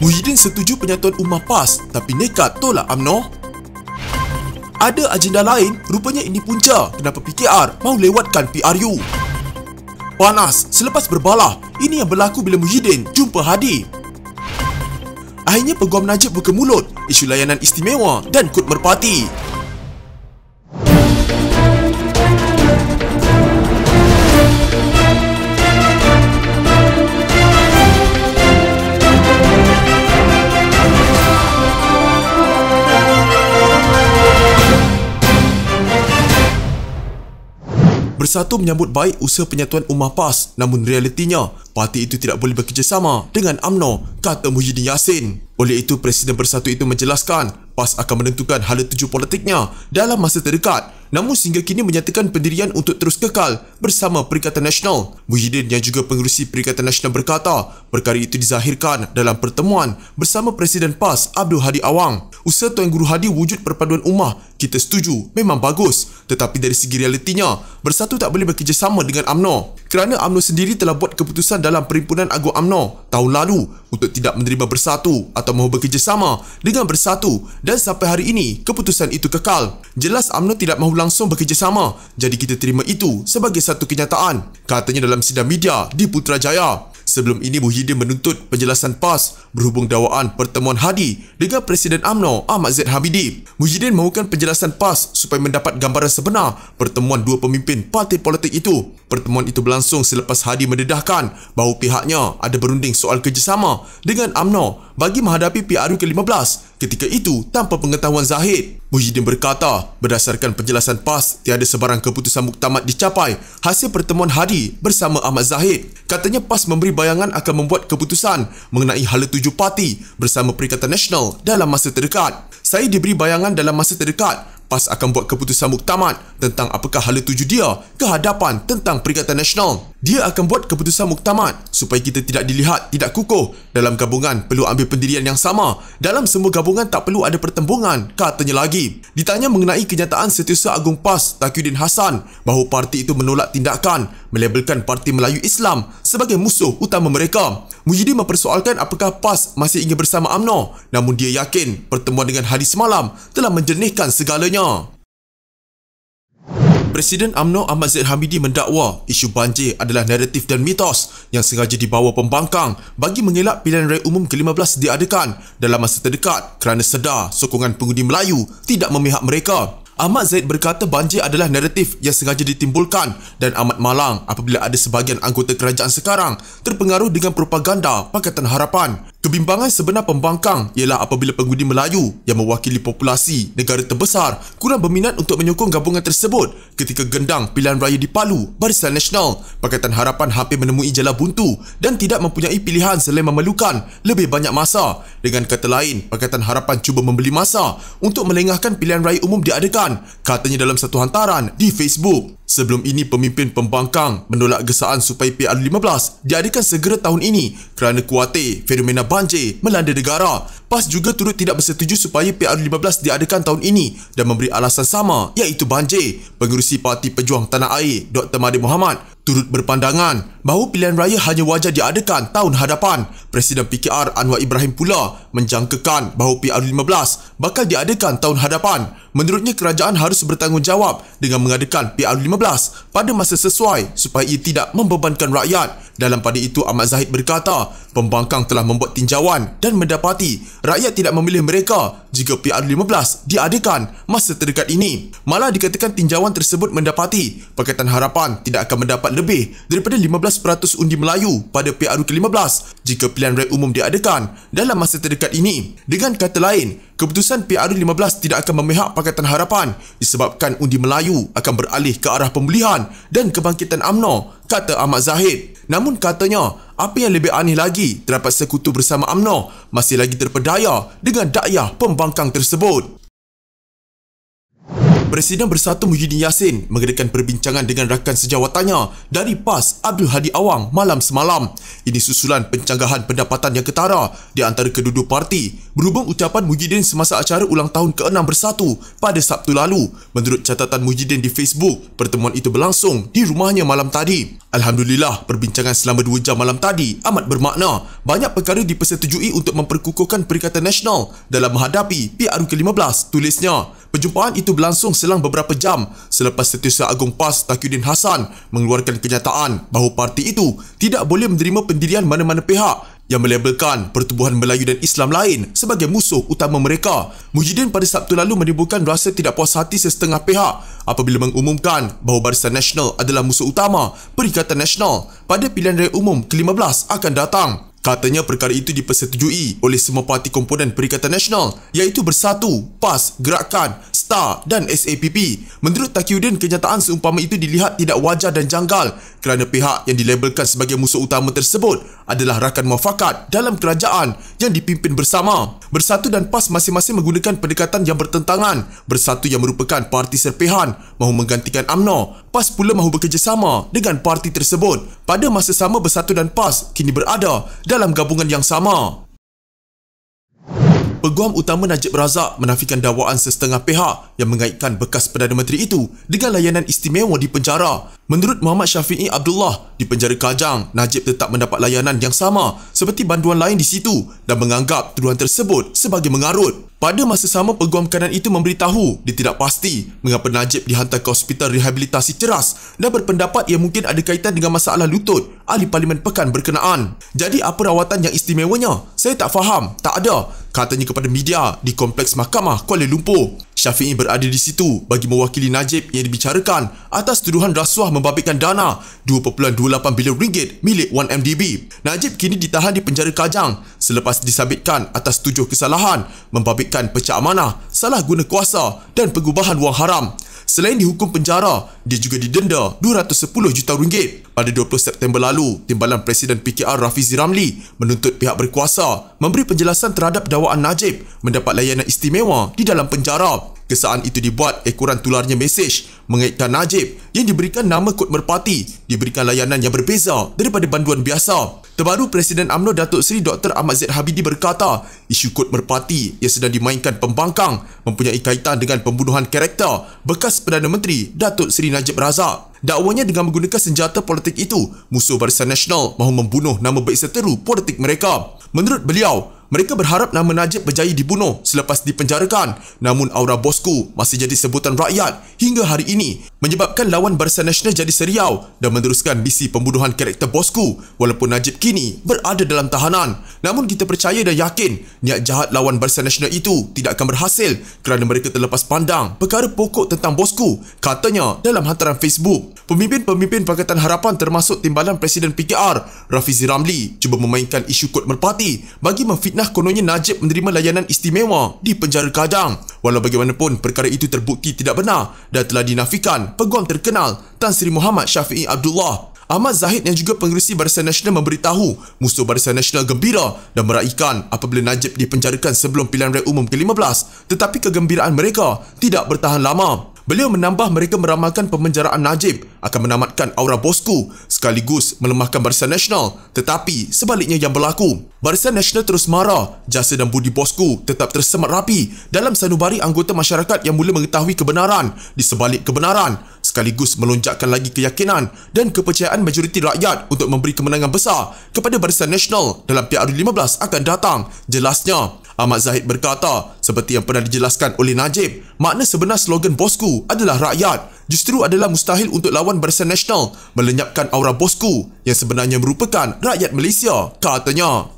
Muhyiddin setuju penyatuan Ummah PAS tapi nekat tolak UMNO. Ada agenda lain, rupanya ini punca kenapa PKR mahu lewatkan PRU. Panas selepas berbalah, ini yang berlaku bila Muhyiddin jumpa Hadi. Akhirnya Peguam Najib buka mulut isu layanan istimewa dan kod merpati. Bersatu menyambut baik usaha penyatuan Ummah PAS, namun realitinya parti itu tidak boleh bekerjasama dengan UMNO, kata Muhyiddin Yassin. Oleh itu, Presiden Bersatu itu menjelaskan PAS akan menentukan hala tuju politiknya dalam masa terdekat, namun sehingga kini menyatakan pendirian untuk terus kekal bersama Perikatan Nasional. Muhyiddin yang juga pengerusi Perikatan Nasional berkata, perkara itu dizahirkan dalam pertemuan bersama Presiden PAS Abdul Hadi Awang. Usaha Tuan Guru Hadi wujud perpaduan ummah, kita setuju, memang bagus, tetapi dari segi realitinya, Bersatu tak boleh bekerjasama dengan UMNO kerana UMNO sendiri telah buat keputusan dalam Perhimpunan Agung UMNO tahun lalu untuk tidak menerima Bersatu atau mahu bekerjasama dengan Bersatu, dan sampai hari ini keputusan itu kekal. Jelas UMNO tidak mahu langsung bekerjasama, jadi kita terima itu sebagai satu kenyataan, katanya dalam sidang media di Putrajaya. Sebelum ini, Muhyiddin menuntut penjelasan PAS berhubung dakwaan pertemuan Hadi dengan Presiden UMNO Ahmad Zaid Hamidi. Muhyiddin mahukan penjelasan PAS supaya mendapat gambaran sebenar pertemuan dua pemimpin parti politik itu. Pertemuan itu berlangsung selepas Hadi mendedahkan bahawa pihaknya ada berunding soal kerjasama dengan UMNO bagi menghadapi PRU ke-15 ketika itu tanpa pengetahuan Zahid. Muhyiddin berkata, berdasarkan penjelasan PAS, tiada sebarang keputusan muktamad dicapai hasil pertemuan Hadi bersama Ahmad Zahid. Katanya PAS memberi bayangan akan membuat keputusan mengenai hala tuju parti bersama Perikatan Nasional dalam masa terdekat. Saya diberi bayangan dalam masa terdekat PAS akan buat keputusan muktamad tentang apakah hala tuju dia ke hadapan tentang Perikatan Nasional. Dia akan buat keputusan muktamad supaya kita tidak dilihat tidak kukuh. Dalam gabungan perlu ambil pendirian yang sama. Dalam semua gabungan tak perlu ada pertembungan, katanya lagi. Ditanya mengenai kenyataan Setiausaha Agung PAS Taqiyuddin Hassan bahawa parti itu menolak tindakan melabelkan Parti Melayu Islam sebagai musuh utama mereka, Muhyiddin mempersoalkan apakah PAS masih ingin bersama UMNO, namun dia yakin pertemuan dengan Hadi semalam telah menjernihkan segalanya. Presiden UMNO Ahmad Zaid Hamidi mendakwa isu banjir adalah naratif dan mitos yang sengaja dibawa pembangkang bagi mengelak pilihan raya umum ke-15 diadakan dalam masa terdekat kerana sedar sokongan pengundi Melayu tidak memihak mereka. Ahmad Zaid berkata banjir adalah naratif yang sengaja ditimbulkan dan amat malang apabila ada sebahagian anggota kerajaan sekarang terpengaruh dengan propaganda Pakatan Harapan. Kebimbangan sebenar pembangkang ialah apabila pengundi Melayu yang mewakili populasi negara terbesar kurang berminat untuk menyokong gabungan tersebut ketika gendang pilihan raya di Palu Barisan Nasional. Pakatan Harapan hampir menemui jala buntu dan tidak mempunyai pilihan selain memerlukan lebih banyak masa. Dengan kata lain, Pakatan Harapan cuba membeli masa untuk melengahkan pilihan raya umum diadakan, katanya dalam satu hantaran di Facebook. Sebelum ini, pemimpin pembangkang menolak gesaan supaya PRU15 diadakan segera tahun ini kerana kuatir fenomena banjir melanda negara. PAS juga turut tidak bersetuju supaya PRU15 diadakan tahun ini dan memberi alasan sama, iaitu banjir. Pengerusi Parti Pejuang Tanah Air Dr. Mahathir Mohamad turut berpandangan bahawa pilihan raya hanya wajar diadakan tahun hadapan. Presiden PKR Anwar Ibrahim pula menjangkakan bahawa PRU15 bakal diadakan tahun hadapan. Menurutnya, kerajaan harus bertanggungjawab dengan mengadakan PRU15 pada masa sesuai supaya ia tidak membebankan rakyat. Dalam pada itu, Ahmad Zahid berkata, pembangkang telah membuat tinjauan dan mendapati rakyat tidak memilih mereka jika PRU15 diadakan masa terdekat ini. Malah dikatakan tinjauan tersebut mendapati Pakatan Harapan tidak akan mendapat lebih daripada 15% undi Melayu pada PRU ke-15 jika pilihan raya umum diadakan dalam masa terdekat ini. Dengan kata lain, keputusan PRU15 tidak akan memihak Pakatan Harapan disebabkan undi Melayu akan beralih ke arah pemulihan dan kebangkitan UMNO, kata Ahmad Zahid. Namun katanya, apa yang lebih aneh lagi, terdapat sekutu bersama UMNO masih lagi terpedaya dengan dakwah pembangkang tersebut. Presiden Bersatu Muhyiddin Yassin mengadakan perbincangan dengan rakan sejawatannya dari PAS Abdul Hadi Awang malam semalam. Ini susulan pencanggahan pendapatan yang ketara di antara kedua-dua parti berhubung ucapan Muhyiddin semasa acara ulang tahun ke-6 Bersatu pada Sabtu lalu. Menurut catatan Muhyiddin di Facebook, pertemuan itu berlangsung di rumahnya malam tadi. Alhamdulillah, perbincangan selama 2 jam malam tadi amat bermakna. Banyak perkara dipersetujui untuk memperkukuhkan Perikatan Nasional dalam menghadapi PRU ke-15, tulisnya. Perjumpaan itu berlangsung selang beberapa jam selepas Setiausaha Agung PAS Taqiyuddin Hassan mengeluarkan kenyataan bahawa parti itu tidak boleh menerima pendirian mana-mana pihak yang melabelkan Pertubuhan Melayu dan Islam lain sebagai musuh utama mereka. Muhyiddin pada Sabtu lalu menimbulkan rasa tidak puas hati sesetengah pihak apabila mengumumkan bahawa Barisan Nasional adalah musuh utama Perikatan Nasional pada pilihan raya umum ke-15 akan datang. Katanya perkara itu dipersetujui oleh semua parti komponen Perikatan Nasional iaitu Bersatu, PAS, Gerakan, STAR dan SAPP. Menurut Taqiyuddin, kenyataan seumpama itu dilihat tidak wajar dan janggal kerana pihak yang dilabelkan sebagai musuh utama tersebut adalah rakan muafakat dalam kerajaan yang dipimpin bersama. Bersatu dan PAS masing-masing menggunakan pendekatan yang bertentangan. Bersatu yang merupakan parti serpihan mahu menggantikan UMNO. PAS pula mahu bekerjasama dengan parti tersebut. Pada masa sama, Bersatu dan PAS kini berada dalam gabungan yang sama. Peguam Utama Najib Razak menafikan dakwaan sesetengah pihak yang mengaitkan bekas Perdana Menteri itu dengan layanan istimewa di penjara. Menurut Muhammad Syafi'i Abdullah, di penjara Kajang, Najib tetap mendapat layanan yang sama seperti banduan lain di situ dan menganggap tuduhan tersebut sebagai mengarut. Pada masa sama, peguam kanan itu memberitahu dia tidak pasti mengapa Najib dihantar ke hospital rehabilitasi ceras dan berpendapat ia mungkin ada kaitan dengan masalah lutut ahli Parlimen Pekan berkenaan. Jadi apa rawatan yang istimewanya? Saya tak faham. Tak ada, katanya kepada media di Kompleks Mahkamah Kuala Lumpur. Syafi'i berada di situ bagi mewakili Najib yang dibicarakan atas tuduhan rasuah membabitkan dana RM2.28 bilion milik 1MDB. Najib kini ditahan di penjara Kajang selepas disabitkan atas 7 kesalahan membabitkan pecah amanah, salah guna kuasa dan pengubahan wang haram. Selain dihukum penjara, dia juga didenda RM210 juta. Pada 20 September lalu, Timbalan Presiden PKR Rafizi Ramli menuntut pihak berkuasa memberi penjelasan terhadap dakwaan Najib mendapat layanan istimewa di dalam penjara. Kesaan itu dibuat ekoran tularnya mesej mengaitkan Najib yang diberikan nama kod merpati diberikan layanan yang berbeza daripada banduan biasa. Terbaru, Presiden UMNO Datuk Seri Dr. Ahmad Zaid Habidi berkata, isu kod merpati yang sedang dimainkan pembangkang mempunyai kaitan dengan pembunuhan karakter bekas Perdana Menteri Datuk Seri Najib Razak. Dakwanya dengan menggunakan senjata politik itu, musuh Barisan Nasional mahu membunuh nama baik seteru politik mereka. Menurut beliau, mereka berharap nama Najib berjaya dibunuh selepas dipenjarakan. Namun aura bosku masih jadi sebutan rakyat hingga hari ini, menyebabkan lawan Barisan Nasional jadi seriau dan meneruskan misi pembunuhan karakter bosku walaupun Najib kini berada dalam tahanan. Namun kita percaya dan yakin niat jahat lawan Barisan Nasional itu tidak akan berhasil kerana mereka terlepas pandang perkara pokok tentang bosku, katanya dalam hantaran Facebook. Pemimpin-pemimpin Pakatan Harapan termasuk Timbalan Presiden PKR Rafizi Ramli cuba memainkan isu kod merpati bagi memfitnah kononnya Najib menerima layanan istimewa di penjara Kajang. Walau bagaimanapun, perkara itu terbukti tidak benar dan telah dinafikan peguam terkenal Tan Sri Muhammad Syafi'i Abdullah. Ahmad Zahid yang juga pengerusi Barisan Nasional memberitahu musuh Barisan Nasional gembira dan meraihkan apabila Najib dipenjarakan sebelum pilihan raya umum ke-15, tetapi kegembiraan mereka tidak bertahan lama. Beliau menambah mereka meramalkan pemenjaraan Najib akan menamatkan aura bosku sekaligus melemahkan Barisan Nasional, tetapi sebaliknya yang berlaku. Barisan Nasional terus marah, jasa dan budi bosku tetap tersemat rapi dalam sanubari anggota masyarakat yang mula mengetahui kebenaran di sebalik kebenaran, sekaligus melonjakkan lagi keyakinan dan kepercayaan majoriti rakyat untuk memberi kemenangan besar kepada Barisan Nasional dalam PRU 15 akan datang, jelasnya. Ahmad Zahid berkata, seperti yang pernah dijelaskan oleh Najib, makna sebenar slogan bosku adalah rakyat. Justru adalah mustahil untuk lawan Barisan Nasional melenyapkan aura bosku yang sebenarnya merupakan rakyat Malaysia, katanya.